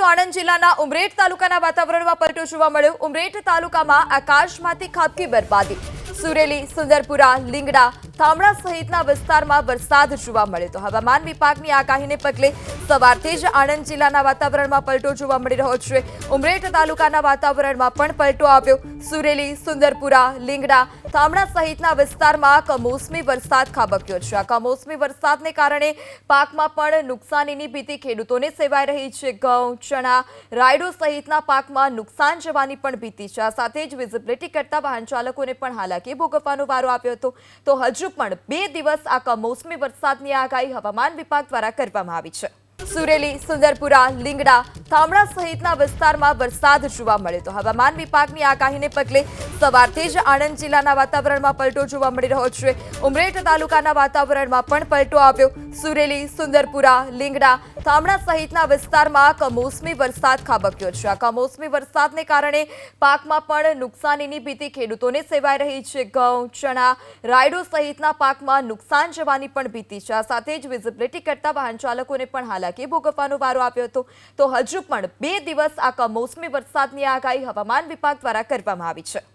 આણંદ જિલ્લાના ઉમરેઠ તાલુકાના વાતાવરણમાં પલટો જોવા મળ્યો। ઉમરેઠ તાલુકામાં આકાશમાંથી ખાબકી બરબાદી। સુરેલી, સુંદરપુરા, લીંગડા, થામણા સહિતના વિસ્તારમાં વરસાદ જોવા મળ્યો। તો હવામાન વિભાગની આગાહીને પગલે સવારથી જ આણંદ જિલ્લાના વાતાવરણમાં પલટો જોવા મળી રહ્યો છે। ઉમરેઠ તાલુકાના વાતાવરણમાં પણ પલટો આવ્યો। સુરેલી, સુંદરપુરા, લીંગડા, થામણા સહિતના વિસ્તારમાં કમોસમી વરસાદ ખાબક્યો છે। આ કમોસમી વરસાદને કારણે પાકમાં પણ નુકસાનીની ભીતિ ખેડૂતોને સેવાઈ રહી છે। ઘઉં, ચણા, રાયડો સહિતના પાકમાં નુકસાન જવાની પણ ભીતિ છે। આ સાથે જ વિઝિબિલિટી કરતા વાહન ચાલકોને પણ હાલાકી ભોગવવાનો વારો આવ્યો હતો। તો હજુ પણ 2 દિવસ આ કમોસમી વરસાદની આગાહી હવામાન વિભાગ દ્વારા કરવામાં આવી છે। સુરેલી, સુંદરપુરા, લીંગડા, થામણા સહિતના વિસ્તારમાં વરસાદ જોવા મળ્યો। તો હવામાન વિભાગની આગાહીને પગલે સવારથી જ આણંદ જિલ્લાના વાતાવરણમાં પલટો જોવા મળી રહ્યો છે। ઉમરેઠ તાલુકાના વાતાવરણમાં પણ પલટો આવ્યો। સુરેલી, સુંદરપુરા, લીંગડા, થામણા સહિતના વિસ્તારમાં કમોસમી વરસાદ ખાબક્યો છે। આ કમોસમી વરસાદને કારણે પાકમાં પણ નુકસાનીની ભીતિ ખેડૂતોને સેવાઈ રહી છે। ઘઉં, ચણા, રાયડો સહિતના પાકમાં નુકસાન જવાની પણ ભીતિ છે। આ સાથે જ વિઝિબિલિટી કરતા વાહન ચાલકોને પણ હાલાકી ભોગવવાનો વારો આવ્યો હતો। તો હજુ પણ 2 દિવસ આ કમોસમી વરસાદની આગાહી હવામાન વિભાગ દ્વારા કરવામાં આવી છે।